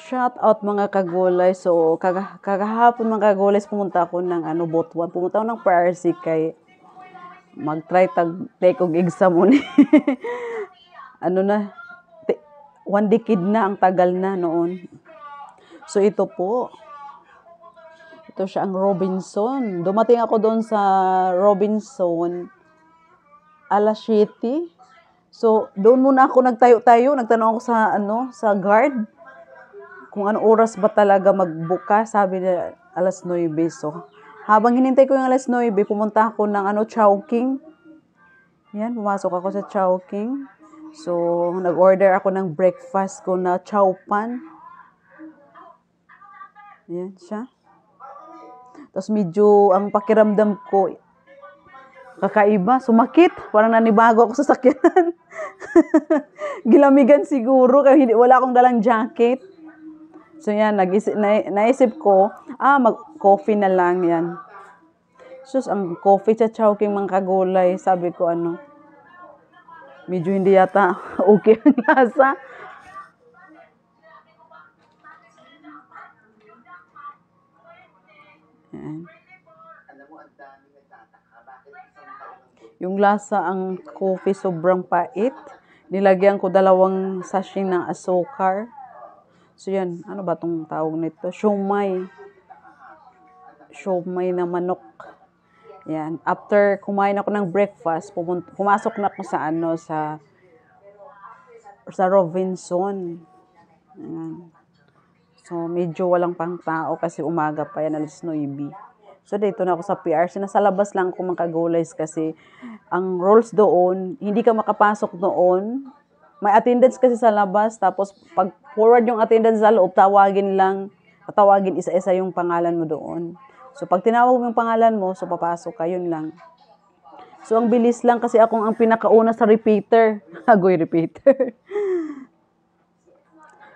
Shout out mga kagulay. So, kagahapon mga kagulay, pumunta ako ng Butuan. Pumunta ako ng PRC kay mag-try take og exam mo ni. Na, 1 decade na, ang tagal na noon. So, ito po. Ito siya ang Robinson. Dumating ako doon sa Robinson, alas 7. So, doon muna ako nagtayo-tayo. Nagtanong ako sa guard. Kung ano oras ba talaga magbuka, sabi niya alas 9. So, habang hinintay ko yung alas 9, pumunta ako ng Chowking. Yan, pumasok ako sa Chowking. So, nag-order ako ng breakfast ko na chowpan. Yan siya. Tapos medyo ang pakiramdam ko kakaiba, sumakit. Parang nanibago ako sa sakyan. Gilamigan siguro kaya wala akong dalang jacket. So yan, naisip ko, mag-coffee na lang yan. Sus, ang coffee sa Chowking mga kagulay, sabi ko medyo hindi yata okay ang lasa. Yan. Yung lasa ang coffee sobrang pait. Nilagyan ko 2 sachet ng asukar. So yan, ano ba tong tawag nito? Siomai. Siomai na manok. Yan. After kumain ako ng breakfast, pumasok na ako sa Robinson. Yan. So medyo walang pang tao kasi umaga pa yan, alas 9. So dito na ako sa PRC. Nasa labas lang ako mga kagulays kasi ang rules doon, hindi ka makapasok doon. May attendance kasi sa labas, tapos pag forward yung attendance sa loob, tatawagin isa-isa yung pangalan mo doon. So pag tinawag mo yung pangalan mo, so papasok ka, yun lang. So ang bilis lang kasi akong ang pinakauna sa repeater. Agoy repeater.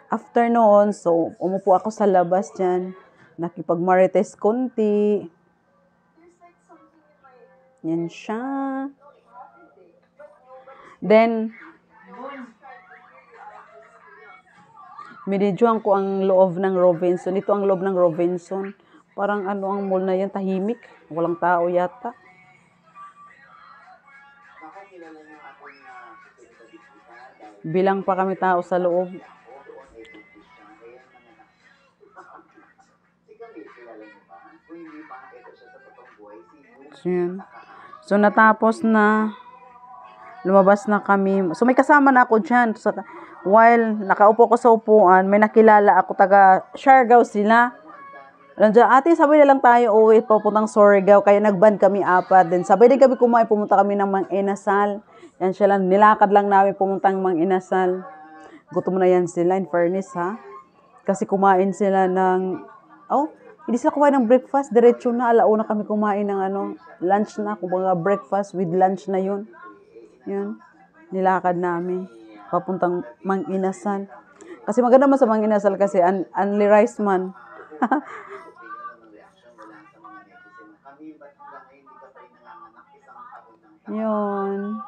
After noon, so umupo ako sa labas dyan. Nakipag-marites konti. Yan siya. Then, minidyohan ko ang loob ng Robinson. Ito ang loob ng Robinson. Parang ang mall na yan, tahimik. Walang tao yata. Bilang pa kami tao sa loob. So natapos na. Lumabas na kami. So may kasama na ako dyan. So, while nakaupo ko sa upuan, may nakilala ako, taga Siargao sila. Nandiyan, ate, sabay na lang tayo uwi, papuntang Surigao. Kaya nag-band kami 4. Then sabay din kami kumain, pumunta kami ng Mang Inasal. Yan siya lang, nilakad lang namin pumuntang Mang Inasal. Gutom na yan sila, in fairness ha. Kasi kumain sila hindi sila kumain ng breakfast, diretso na, alauna kami kumain ng lunch na, kumbaga breakfast with lunch na yun. Yun, nilakad namin papuntang Mang Inasal. Kasi maganda man sa Mang Inasal kasi only rice man. Yun.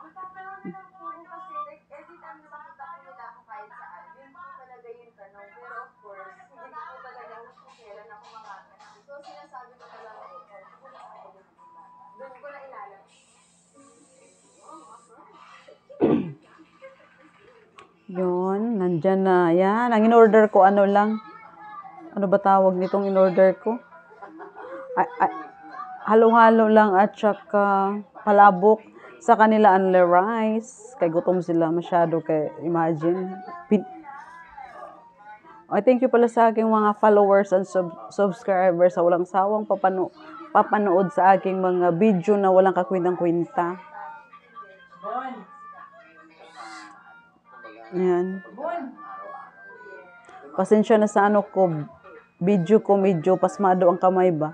Yun, nandyan na. Yan, ang in-order ko, ano ba tawag nitong in-order ko? Halo-halo lang at saka palabok. Sa kanila, only rice. Kay gutom sila masyado, kay imagine. Thank you pala sa aking mga followers and subscribers sa walang sawang papanood sa aking mga video na walang kakwintang-kwinta. Ayan. Pasensya na sa video ko, medyo pasmado ang kamay ba.